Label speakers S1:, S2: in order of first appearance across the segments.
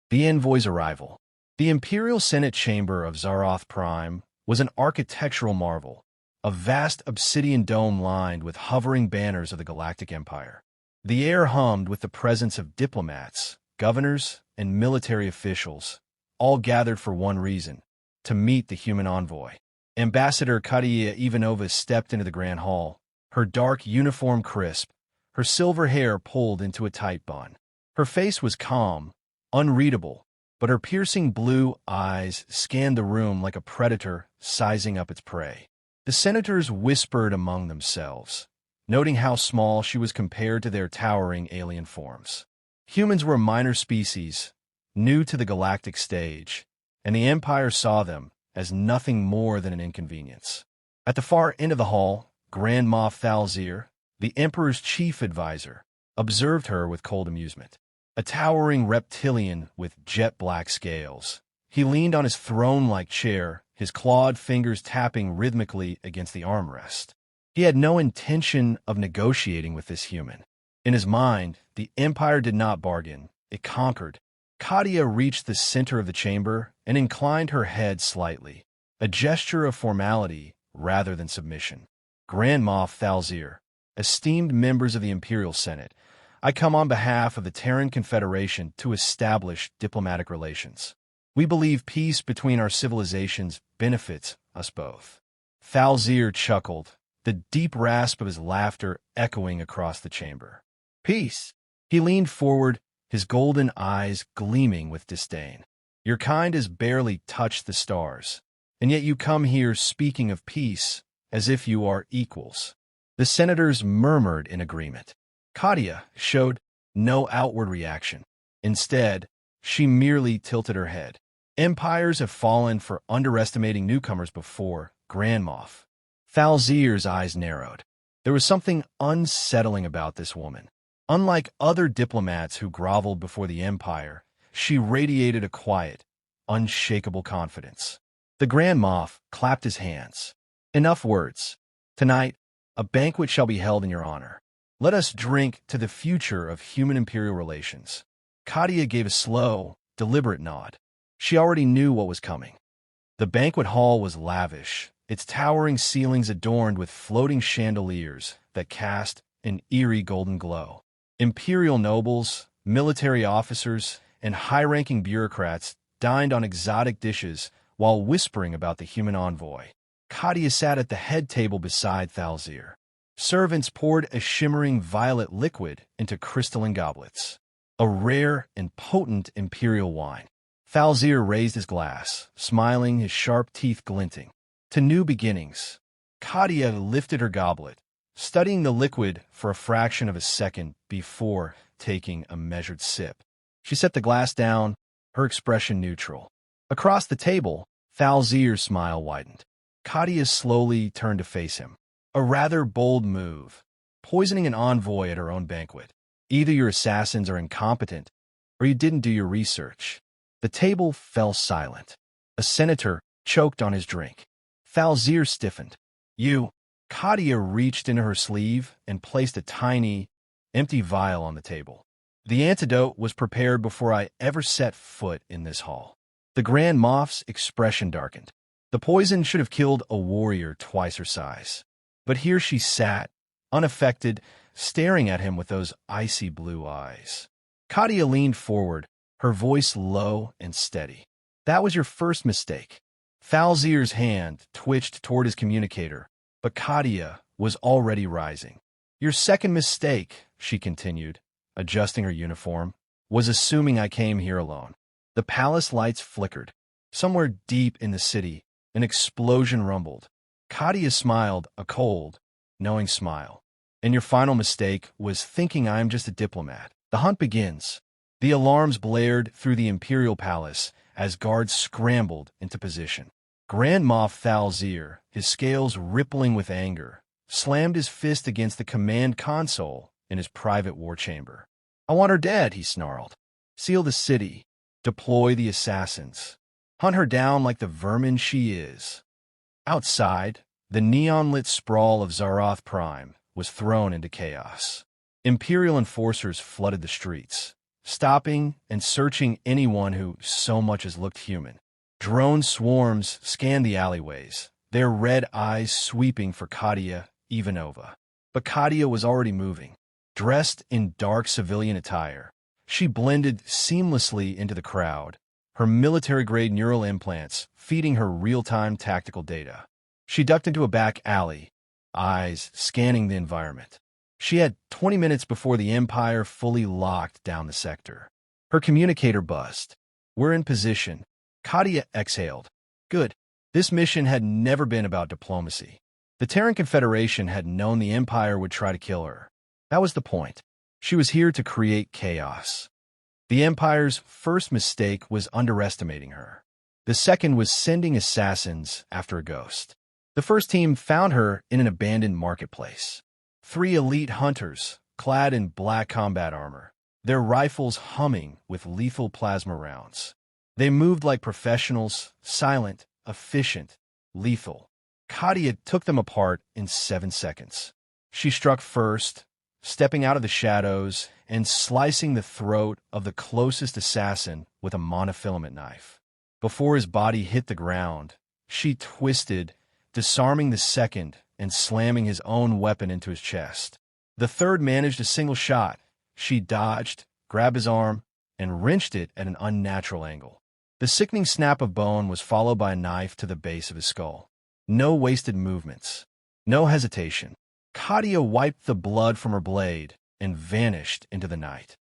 S1: The Envoy's arrival. The Imperial Senate Chamber of Zaroth Prime was an architectural marvel, a vast obsidian dome lined with hovering banners of the Galactic Empire. The air hummed with the presence of diplomats, governors, and military officials, all gathered for one reason: to meet the human envoy. Ambassador Katya Ivanova stepped into the Grand Hall, her dark uniform crisp, her silver hair pulled into a tight bun. Her face was calm, unreadable, but her piercing blue eyes scanned the room like a predator sizing up its prey. The senators whispered among themselves, noting how small she was compared to their towering alien forms. Humans were a minor species, new to the galactic stage, and the Empire saw them as nothing more than an inconvenience. At the far end of the hall, Grand Moff Thalzir, the Emperor's chief advisor, observed her with cold amusement. A towering reptilian with jet-black scales, he leaned on his throne-like chair, his clawed fingers tapping rhythmically against the armrest. He had no intention of negotiating with this human. In his mind, the Empire did not bargain, it conquered. Katya reached the center of the chamber and inclined her head slightly, a gesture of formality rather than submission. Grand Moff Thalzir, esteemed members of the Imperial Senate, I come on behalf of the Terran Confederation to establish diplomatic relations. We believe peace between our civilizations benefits us both. Thalzir chuckled, the deep rasp of his laughter echoing across the chamber. Peace! He leaned forward, his golden eyes gleaming with disdain. Your kind has barely touched the stars, and yet you come here speaking of peace as if you are equals. The senators murmured in agreement. Katya showed no outward reaction. Instead, she merely tilted her head. Empires have fallen for underestimating newcomers before, Grand Moff. Thalzir's eyes narrowed. There was something unsettling about this woman. Unlike other diplomats who groveled before the Empire, she radiated a quiet, unshakable confidence. The Grand Moff clapped his hands. Enough words. Tonight, a banquet shall be held in your honor. Let us drink to the future of human-imperial relations. Katya gave a slow, deliberate nod. She already knew what was coming. The banquet hall was lavish, its towering ceilings adorned with floating chandeliers that cast an eerie golden glow. Imperial nobles, military officers, and high-ranking bureaucrats dined on exotic dishes while whispering about the human envoy. Katya sat at the head table beside Thalzir. Servants poured a shimmering violet liquid into crystalline goblets, a rare and potent imperial wine. Thalzir raised his glass, smiling, his sharp teeth glinting. To new beginnings. Katya lifted her goblet, studying the liquid for a fraction of a second before taking a measured sip. She set the glass down, her expression neutral. Across the table, Thalzir's smile widened. Katya slowly turned to face him. A rather bold move, poisoning an envoy at her own banquet. Either your assassins are incompetent, or you didn't do your research. The table fell silent. A senator choked on his drink. Thalzir stiffened. You. Katya reached into her sleeve and placed a tiny, empty vial on the table. The antidote was prepared before I ever set foot in this hall. The Grand Moff's expression darkened. The poison should have killed a warrior twice her size. But here she sat, unaffected, staring at him with those icy blue eyes. Katya leaned forward, her voice low and steady. That was your first mistake. Thalzir's hand twitched toward his communicator, but Katya was already rising. Your second mistake, she continued, adjusting her uniform, was assuming I came here alone. The palace lights flickered. Somewhere deep in the city, an explosion rumbled. Katya smiled, a cold, knowing smile. And your final mistake was thinking I'm just a diplomat. The hunt begins. The alarms blared through the Imperial Palace as guards scrambled into position. Grand Moff Thalzir, his scales rippling with anger, slammed his fist against the command console in his private war chamber. I want her dead, he snarled. Seal the city. Deploy the assassins. Hunt her down like the vermin she is. Outside, the neon-lit sprawl of Zaroth Prime was thrown into chaos. Imperial enforcers flooded the streets, stopping and searching anyone who so much as looked human. Drone swarms scanned the alleyways, their red eyes sweeping for Katya Ivanova. But Katya was already moving. Dressed in dark civilian attire, she blended seamlessly into the crowd, her military-grade neural implants feeding her real-time tactical data. She ducked into a back alley, eyes scanning the environment. She had 20 minutes before the Empire fully locked down the sector. Her communicator buzzed. "We're in position." Katya exhaled. Good. This mission had never been about diplomacy. The Terran Confederation had known the Empire would try to kill her. That was the point. She was here to create chaos. The Empire's first mistake was underestimating her. The second was sending assassins after a ghost. The first team found her in an abandoned marketplace. 3 elite hunters, clad in black combat armor, their rifles humming with lethal plasma rounds. They moved like professionals, silent, efficient, lethal. Katya took them apart in 7 seconds. She struck first, stepping out of the shadows and slicing the throat of the closest assassin with a monofilament knife. Before his body hit the ground, she twisted, disarming the second and slamming his own weapon into his chest. The third managed a single shot. She dodged, grabbed his arm, and wrenched it at an unnatural angle. The sickening snap of bone was followed by a knife to the base of his skull. No wasted movements. No hesitation. Katya wiped the blood from her blade and vanished into the night.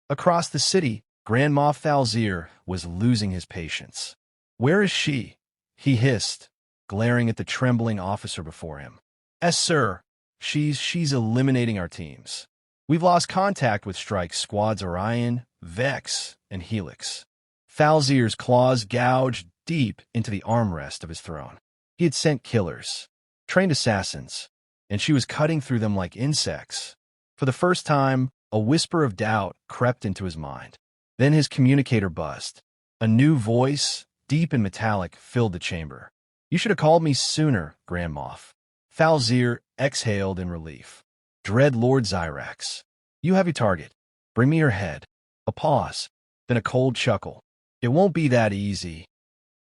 S1: Across the city, Grand Moff Thalzir was losing his patience. "Where is she?" he hissed, glaring at the trembling officer before him. "Yes, sir. She's eliminating our teams. We've lost contact with strike squads Orion, Vex, and Helix." Thalzir's claws gouged deep into the armrest of his throne. He had sent killers, trained assassins, and she was cutting through them like insects. For the first time, a whisper of doubt crept into his mind. Then his communicator buzzed. A new voice, deep and metallic, filled the chamber. "You should have called me sooner, Grand Moff." Thalzir exhaled in relief. "Dread Lord Zyrax, you have your target. Bring me her head." A pause, then a cold chuckle. "It won't be that easy."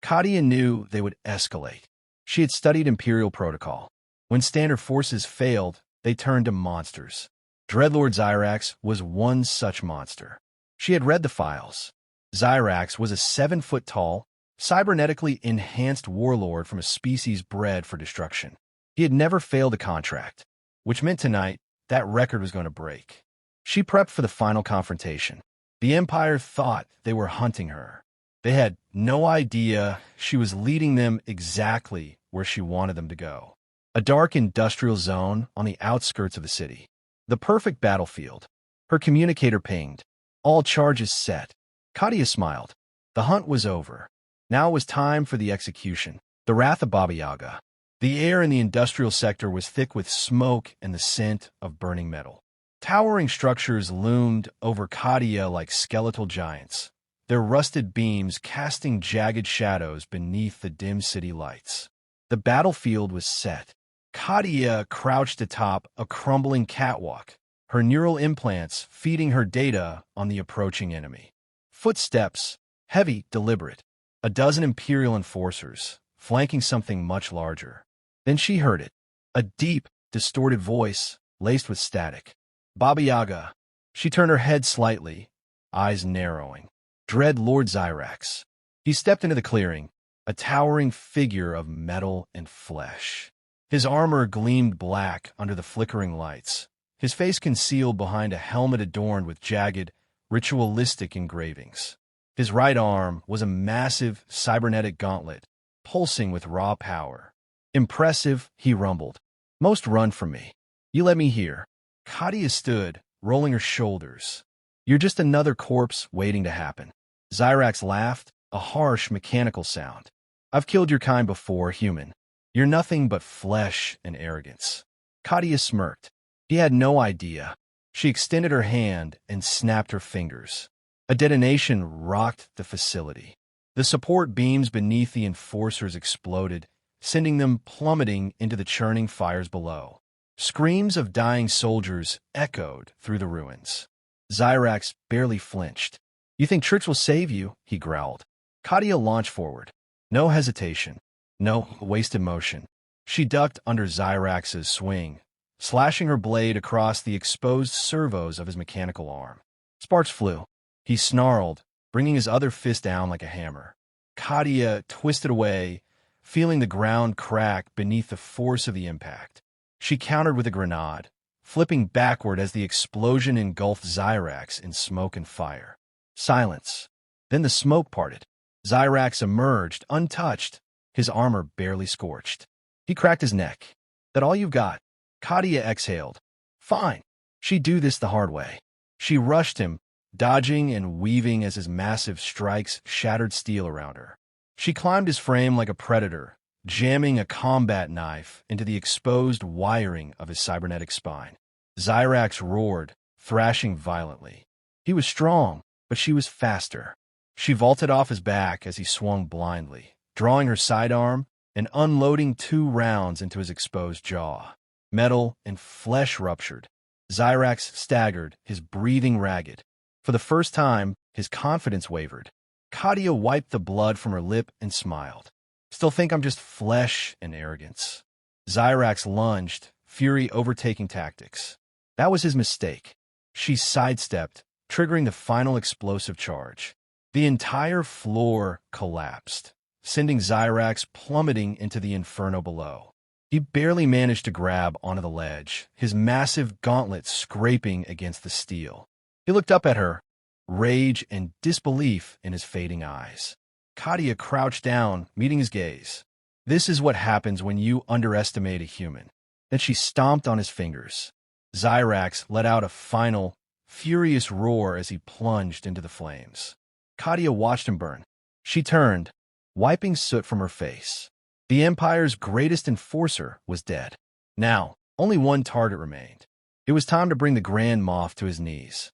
S1: Katya knew they would escalate. She had studied Imperial protocol. When standard forces failed, they turned to monsters. Dreadlord Zyrax was one such monster. She had read the files. Zyrax was a 7-foot-tall, cybernetically enhanced warlord from a species bred for destruction. He had never failed a contract, which meant tonight that record was going to break. She prepped for the final confrontation. The Empire thought they were hunting her. They had no idea she was leading them exactly where she wanted them to go. A dark industrial zone on the outskirts of the city. The perfect battlefield. Her communicator pinged. All charges set. Katya smiled. The hunt was over. Now it was time for the execution. The wrath of Baba Yaga. The air in the industrial sector was thick with smoke and the scent of burning metal. Towering structures loomed over Katya like skeletal giants, their rusted beams casting jagged shadows beneath the dim city lights. The battlefield was set. Katya crouched atop a crumbling catwalk, her neural implants feeding her data on the approaching enemy. Footsteps, heavy, deliberate. A dozen Imperial enforcers, flanking something much larger. Then she heard it. A deep, distorted voice, laced with static. Baba Yaga. She turned her head slightly, eyes narrowing. Dread Lord Zyrax. He stepped into the clearing, a towering figure of metal and flesh. His armor gleamed black under the flickering lights, his face concealed behind a helmet adorned with jagged, ritualistic engravings. His right arm was a massive cybernetic gauntlet, pulsing with raw power. "Impressive," he rumbled. "Most run from me. You let me here." Katya stood, rolling her shoulders. "You're just another corpse waiting to happen." Zyrax laughed, a harsh, mechanical sound. "I've killed your kind before, human. You're nothing but flesh and arrogance." Katya smirked. He had no idea. She extended her hand and snapped her fingers. A detonation rocked the facility. The support beams beneath the enforcers exploded, sending them plummeting into the churning fires below. Screams of dying soldiers echoed through the ruins. Zyrax barely flinched. "You think tricks will save you?" he growled. Katya launched forward. No hesitation. No wasted motion. She ducked under Zyrax's swing, slashing her blade across the exposed servos of his mechanical arm. Sparks flew. He snarled, bringing his other fist down like a hammer. Katya twisted away, feeling the ground crack beneath the force of the impact. She countered with a grenade, flipping backward as the explosion engulfed Zyrax in smoke and fire. Silence. Then the smoke parted. Zyrax emerged, untouched, his armor barely scorched. He cracked his neck. "That all you've got?" Katya exhaled. "Fine. She'd do this the hard way." She rushed him, dodging and weaving as his massive strikes shattered steel around her. She climbed his frame like a predator, jamming a combat knife into the exposed wiring of his cybernetic spine. Zyrax roared, thrashing violently. He was strong, but she was faster. She vaulted off his back as he swung blindly, drawing her sidearm and unloading 2 rounds into his exposed jaw. Metal and flesh ruptured. Zyrax staggered, his breathing ragged. For the first time, his confidence wavered. Katya wiped the blood from her lip and smiled. "Still think I'm just flesh and arrogance." Zyrax lunged, fury overtaking tactics. That was his mistake. She sidestepped, triggering the final explosive charge. The entire floor collapsed, sending Zyrax plummeting into the inferno below. He barely managed to grab onto the ledge, his massive gauntlet scraping against the steel. He looked up at her, rage and disbelief in his fading eyes. Katya crouched down, meeting his gaze. "This is what happens when you underestimate a human." Then she stomped on his fingers. Zyrax let out a final, furious roar as he plunged into the flames. Katya watched him burn. She turned, wiping soot from her face. The Empire's greatest enforcer was dead. Now, only one target remained. It was time to bring the Grand Moff to his knees.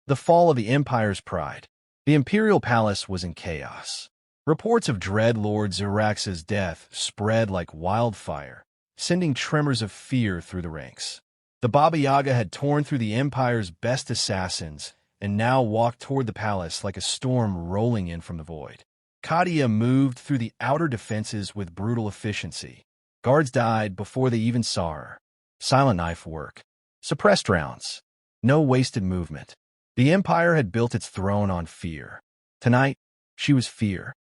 S1: The fall of the Empire's pride. The Imperial Palace was in chaos. Reports of Dread Lord Zyrax's death spread like wildfire, sending tremors of fear through the ranks. The Baba Yaga had torn through the Empire's best assassins and now walked toward the palace like a storm rolling in from the void. Katya moved through the outer defenses with brutal efficiency. Guards died before they even saw her. Silent knife work. Suppressed rounds. No wasted movement. The Empire had built its throne on fear. Tonight, she was fear.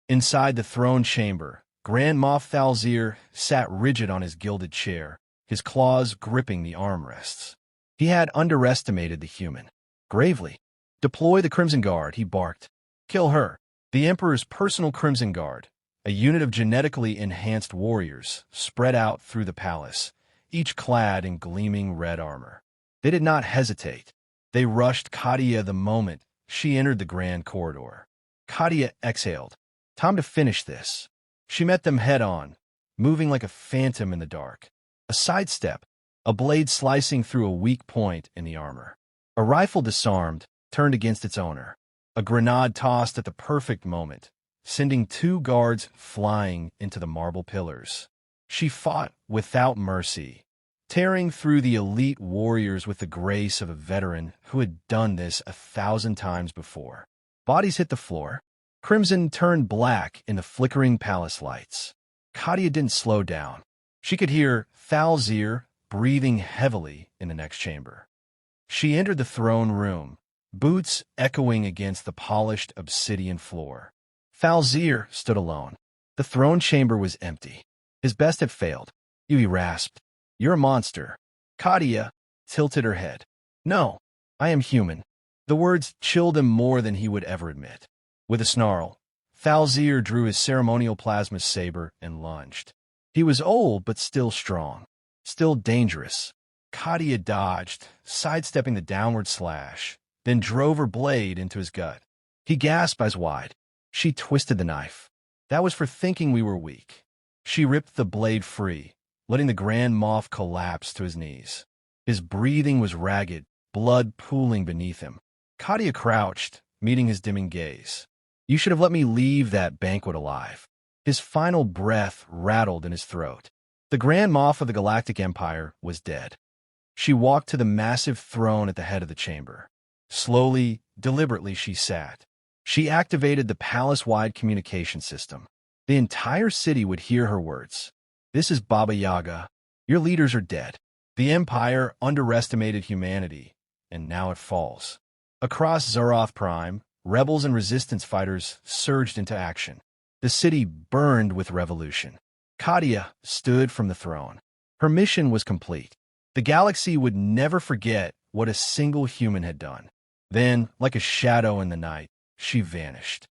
S1: Inside the throne chamber, Grand Moff Thalzir sat rigid on his gilded chair, his claws gripping the armrests. He had underestimated the human. Gravely. "Deploy the Crimson Guard," he barked. "Kill her." The Emperor's personal Crimson Guard, a unit of genetically enhanced warriors, spread out through the palace, each clad in gleaming red armor. They did not hesitate. They rushed Katya the moment she entered the grand corridor. Katya exhaled. Time to finish this. She met them head-on, moving like a phantom in the dark. A sidestep, a blade slicing through a weak point in the armor. A rifle disarmed, turned against its owner. A grenade tossed at the perfect moment, sending 2 guards flying into the marble pillars. She fought without mercy, tearing through the elite warriors with the grace of a veteran who had done this 1,000 times before. Bodies hit the floor. Crimson turned black in the flickering palace lights. Katya didn't slow down. She could hear Thalzir breathing heavily in the next chamber. She entered the throne room, boots echoing against the polished obsidian floor. Thalzir stood alone. The throne chamber was empty. His best had failed. He rasped. "You're a monster." Katya tilted her head. "No, I am human." The words chilled him more than he would ever admit. With a snarl, Thalzir drew his ceremonial plasma saber and lunged. He was old but still strong, still dangerous. Katya dodged, sidestepping the downward slash, then drove her blade into his gut. He gasped eyes wide. She twisted the knife. "That was for thinking we were weak." She ripped the blade free, letting the Grand Moff collapse to his knees. His breathing was ragged, blood pooling beneath him. Katya crouched, meeting his dimming gaze. "You should have let me leave that banquet alive." His final breath rattled in his throat. The Grand Moff of the Galactic Empire was dead. She walked to the massive throne at the head of the chamber. Slowly, deliberately she sat. She activated the palace-wide communication system. The entire city would hear her words. This is Baba Yaga. Your leaders are dead. The Empire underestimated humanity, and now it falls. Across Zaroth Prime, rebels and resistance fighters surged into action. The city burned with revolution. Katya stood from the throne. Her mission was complete. The galaxy would never forget what a single human had done. Then, like a shadow in the night, she vanished.